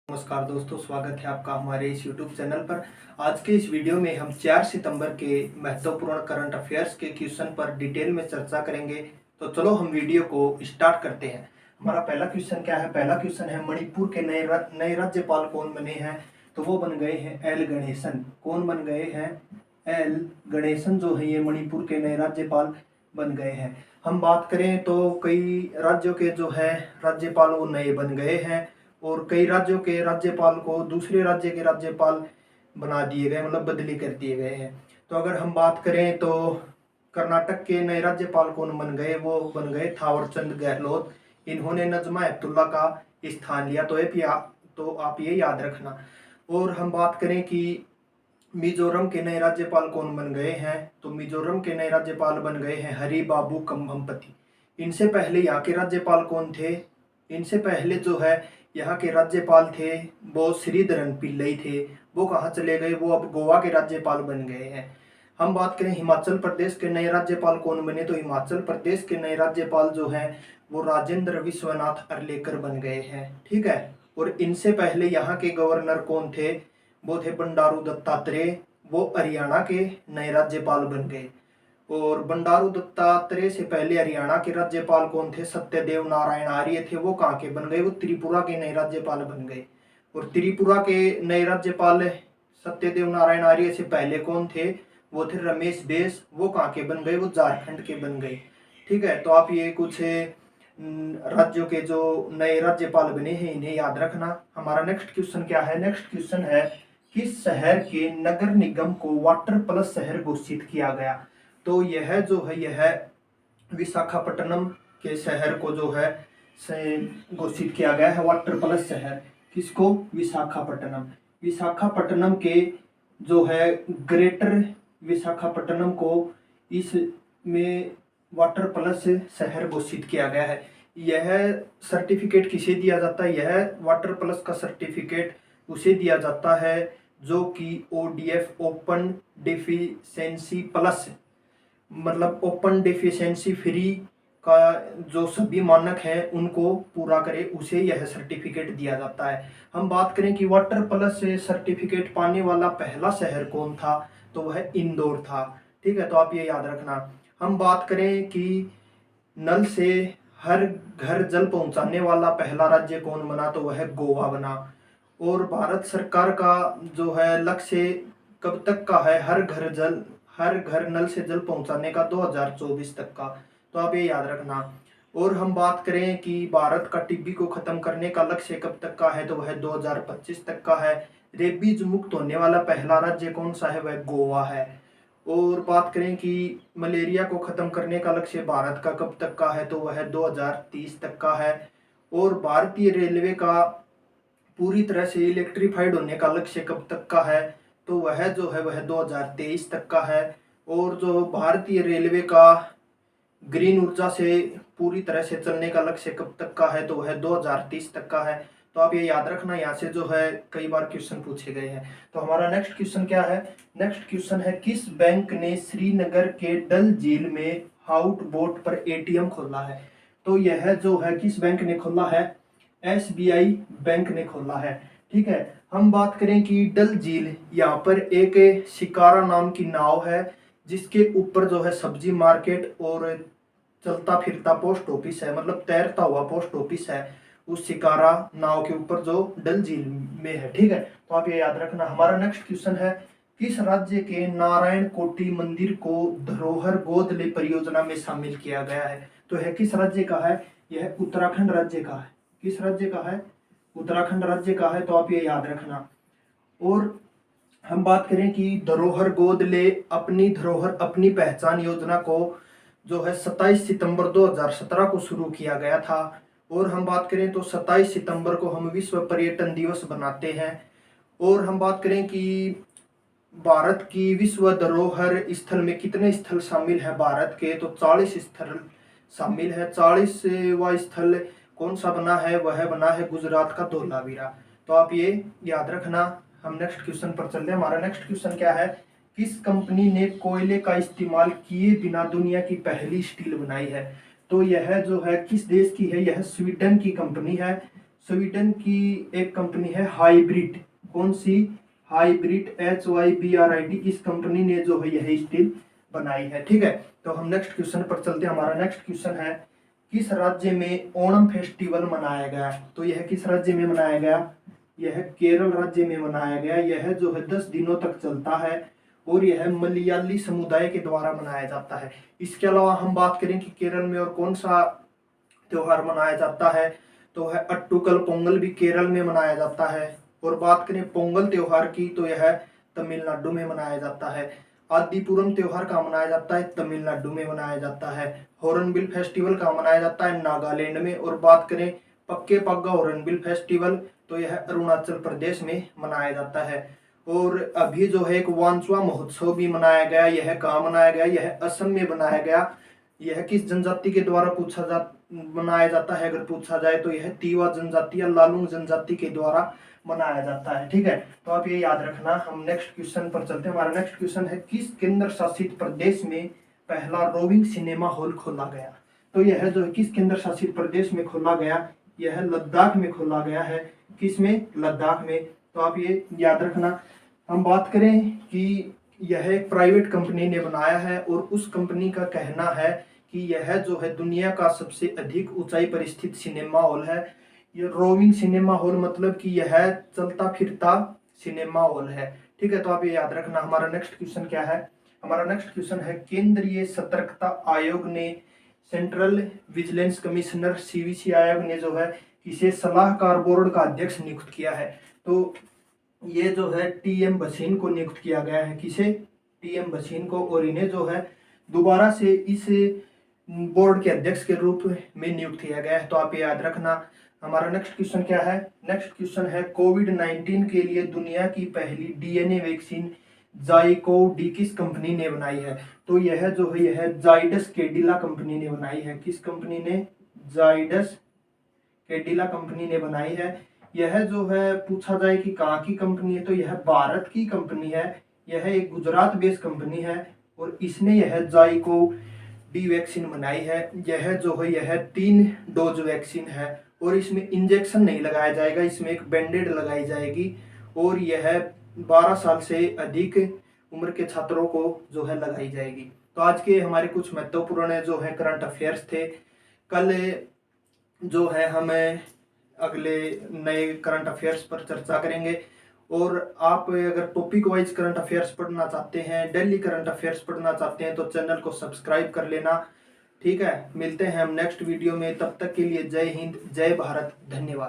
नमस्कार दोस्तों, स्वागत है आपका हमारे इस YouTube चैनल पर। आज के इस वीडियो में हम 4 सितंबर के महत्वपूर्ण करंट अफेयर्स के क्वेश्चन पर डिटेल में चर्चा करेंगे। तो चलो हम वीडियो को स्टार्ट करते हैं। हमारा पहला क्वेश्चन क्या है? पहला क्वेश्चन है मणिपुर के नए राज्यपाल कौन बने हैं? तो वो बन गए हैं एल गणेशन। कौन बन गए हैं? एल गणेशन जो है ये मणिपुर के नए राज्यपाल बन गए हैं। हम बात करें तो कई राज्यों के जो है राज्यपाल वो नए बन गए हैं और कई राज्यों के राज्यपाल को दूसरे राज्य के राज्यपाल बना दिए गए, मतलब बदली कर दिए गए हैं। तो अगर हम बात करें तो कर्नाटक के नए राज्यपाल कौन बन गए? वो बन गए थावरचंद गहलोत। इन्होंने नजमा हेपतुल्ला का स्थान लिया। तो आप ये याद रखना। और हम बात करें कि मिजोरम के नए राज्यपाल कौन बन गए हैं? तो मिजोरम के नए राज्यपाल बन गए हैं हरि बाबू कम्भमपति। इनसे पहले यहाँ के राज्यपाल कौन थे? इनसे पहले जो है यहाँ के राज्यपाल थे वो श्रीधरन पिल्लई थे। वो कहाँ चले गए? वो अब गोवा के राज्यपाल बन गए हैं। हम बात करें हिमाचल प्रदेश के नए राज्यपाल कौन बने? तो हिमाचल प्रदेश के नए राज्यपाल जो हैं वो राजेंद्र विश्वनाथ अर्लेकर बन गए हैं। ठीक है। और इनसे पहले यहाँ के गवर्नर कौन थे? वो थे बंडारू दत्तात्रेय। वो हरियाणा के नए राज्यपाल बन गए। और बंडारू दत्तात्रेय से पहले हरियाणा के राज्यपाल कौन थे? सत्यदेव नारायण आर्य थे। वो कहाँ के बन गए? वो त्रिपुरा के नए राज्यपाल बन गए। और त्रिपुरा के नए राज्यपाल सत्यदेव नारायण आर्य से पहले कौन थे? वो थे रमेश बैस। वो कहाँ के बन गए? वो झारखंड के बन गए। ठीक है। तो आप ये कुछ राज्यों के जो नए राज्यपाल बने हैं इन्हें याद रखना। हमारा नेक्स्ट क्वेश्चन क्या है? नेक्स्ट क्वेश्चन है किस शहर के नगर निगम को वाटर प्लस शहर घोषित किया गया? तो यह जो है यह विशाखापट्टनम के शहर को जो है घोषित किया गया है वाटर प्लस शहर। किसको? विशाखापट्टनम। विशाखापट्टनम के जो है ग्रेटर विशाखापट्टनम को इसमें वाटर प्लस शहर घोषित किया गया है। यह सर्टिफिकेट किसे दिया जाता है? यह वाटर प्लस का सर्टिफिकेट उसे दिया जाता है जो कि ODF ओपन डेफिशिएंसी प्लस, मतलब ओपन डेफिशिएंसी फ्री का जो सभी मानक हैं उनको पूरा करे, उसे यह सर्टिफिकेट दिया जाता है। हम बात करें कि वाटर प्लस से सर्टिफिकेट पाने वाला पहला शहर कौन था? तो वह इंदौर था। ठीक है। तो आप ये याद रखना। हम बात करें कि नल से हर घर जल पहुंचाने वाला पहला राज्य कौन बना? तो वह गोवा बना। और भारत सरकार का जो है लक्ष्य कब तक का है? हर घर नल से जल पहुंचाने का 2024 तक का। तो आप ये याद रखना। और हम बात करें कि भारत का टीबी को खत्म करने का लक्ष्य कब तक का है? तो वह 2025 तक का है। रेबीज मुक्त होने वाला पहला राज्य कौन सा है? वह गोवा है। और बात करें कि मलेरिया को खत्म करने का लक्ष्य भारत का कब तक का है? तो वह 2030 तक का है। और भारतीय रेलवे का पूरी तरह से इलेक्ट्रीफाइड होने का लक्ष्य कब तक का है? तो वह जो है वह 2023 तक का है। और जो भारतीय रेलवे का ग्रीन ऊर्जा से पूरी तरह से चलने का लक्ष्य कब तक का है? तो वह 2030 तक का है। तो आप ये याद रखना, यहाँ से जो है कई बार क्वेश्चन पूछे गए हैं। तो हमारा नेक्स्ट क्वेश्चन क्या है? नेक्स्ट क्वेश्चन है किस बैंक ने श्रीनगर के डल झील में हाउट बोट पर ATM खोला है? तो यह जो है किस बैंक ने खोला है? SBI बैंक ने खोला है। ठीक है। हम बात करें कि डल झील, यहाँ पर एक शिकारा नाम की नाव है जिसके ऊपर जो है सब्जी मार्केट और चलता फिरता पोस्ट ऑफिस है, मतलब तैरता हुआ पोस्ट ऑफिस है उस शिकारा नाव के ऊपर जो डल झील में है। ठीक है। तो आप ये याद रखना। हमारा नेक्स्ट क्वेश्चन है किस राज्य के नारायण कोटि मंदिर को धरोहर गोद ले परियोजना में शामिल किया गया है? तो यह किस राज्य का है? यह उत्तराखंड राज्य का है। किस राज्य का है? उत्तराखंड राज्य का है। तो आप ये याद रखना। और हम बात करें कि धरोहर गोद ले अपनी धरोहर अपनी पहचान योजना को जो है 27 सितंबर 2017 को शुरू किया गया था। और हम बात करें तो 27 सितंबर को हम विश्व पर्यटन दिवस बनाते हैं। और हम बात करें कि भारत की विश्व धरोहर स्थल में कितने स्थल शामिल है भारत के? तो 40 स्थल शामिल है। 40वां स्थल कौन सा बना है? वह बना है गुजरात का धोलावीरा। तो आप ये याद रखना। हम नेक्स्ट क्वेश्चन पर चलते हैं। हमारा नेक्स्ट क्वेश्चन क्या है? किस कंपनी ने कोयले का इस्तेमाल किए बिना दुनिया की पहली स्टील बनाई है? तो यह जो है किस देश की है? यह स्वीडन की कंपनी है। स्वीडन की एक कंपनी है हाइब्रिड, कौन सी, हाइब्रिड HYBRID, इस कंपनी ने जो है यह स्टील बनाई है। ठीक है, तो हम नेक्स्ट क्वेश्चन पर चलते हैं। हमारा नेक्स्ट क्वेश्चन है किस राज्य में ओणम फेस्टिवल मनाया गया। तो यह किस राज्य में मनाया गया, यह केरल राज्य में मनाया गया। यह जो है 10 दिनों तक चलता है और यह मलयाली समुदाय के द्वारा मनाया जाता है। इसके अलावा हम बात करें कि केरल में और कौन सा त्योहार मनाया जाता है, तो है अट्टुकल पोंगल भी केरल में मनाया जाता है। और बात करें पोंगल त्योहार की तो यह तमिलनाडु में मनाया जाता है। आदिपुरम त्योहार का मनाया जाता है, तमिलनाडु में मनाया जाता है। हॉर्नबिल फेस्टिवल का मनाया जाता है नागालैंड में। और बात करें पक्के पग्गा हॉर्नबिल फेस्टिवल तो यह अरुणाचल प्रदेश में मनाया जाता है। और अभी जो है एक वांचुआ महोत्सव भी मनाया गया, यह कहाँ मनाया गया, यह असम में बनाया गया। यह किस जनजाति के द्वारा मनाया जाता है, अगर पूछा जाए तो यह तीवा जनजाति या लालुंग जनजाति के द्वारा मनाया जाता है। ठीक है, तो आप ये याद रखना। हम नेक्स्ट क्वेश्चन पर चलते हैं। हमारा नेक्स्ट क्वेश्चन है किस केंद्र शासित प्रदेश में पहला रोविंग सिनेमा हॉल खोला गया। तो यह जो है किस केंद्र शासित प्रदेश में खोला गया, यह लद्दाख में खोला गया है। किस में, लद्दाख में। तो आप ये याद रखना। हम बात करें कि यह एक प्राइवेट कंपनी ने बनाया है और उस कंपनी का कहना है कि यह जो है दुनिया का सबसे अधिक ऊंचाई पर स्थित सिनेमा हॉल है। ये रोविंग सिनेमा हॉल मतलब कि यह चलता फिरता सिनेमा हॉल है। ठीक है, तो आप ये याद रखना। हमारा नेक्स्ट क्वेश्चन क्या है, हमारा नेक्स्ट क्वेश्चन है केंद्रीय सतर्कता आयोग ने, सेंट्रल विजिलेंस कमिश्नर CVC आयोग ने जो है इसे सलाहकार बोर्ड का अध्यक्ष नियुक्त किया है। तो ये जो है TM भसीन को नियुक्त किया गया है। किसे, TM भसीन को। और इन्हें जो है दोबारा से इस बोर्ड के अध्यक्ष के रूप में नियुक्त किया गया है। तो आप ये याद रखना। हमारा नेक्स्ट क्वेश्चन क्या है, नेक्स्ट क्वेश्चन है कोविड-19 के लिए दुनिया की पहली DNA वैक्सीन जाइकोव-डी किस कंपनी ने बनाई है। तो यह जो है यह जाइडस कैडिला कंपनी ने बनाई है। किस कंपनी ने, जाइडस कैडिला कंपनी ने बनाई है। यह जो है पूछा जाए कि कहाँ की कंपनी है, तो यह भारत की कंपनी है। यह एक गुजरात बेस्ड कंपनी है और इसने यह जाइकोव-डी वैक्सीन बनाई है। यह जो है यह 3 डोज वैक्सीन है और इसमें इंजेक्शन नहीं लगाया जाएगा, इसमें एक बैंडेड लगाई जाएगी। और यह 12 साल से अधिक उम्र के छात्रों को जो है लगाई जाएगी। तो आज के हमारे कुछ महत्वपूर्ण जो है करंट अफेयर्स थे। कल जो है हमें अगले नए करंट अफेयर्स पर चर्चा करेंगे। और आप अगर टॉपिक वाइज करंट अफेयर्स पढ़ना चाहते हैं, डेली करंट अफेयर्स पढ़ना चाहते हैं तो चैनल को सब्सक्राइब कर लेना। ठीक है, मिलते हैं हम नेक्स्ट वीडियो में। तब तक के लिए जय हिंद, जय भारत, धन्यवाद।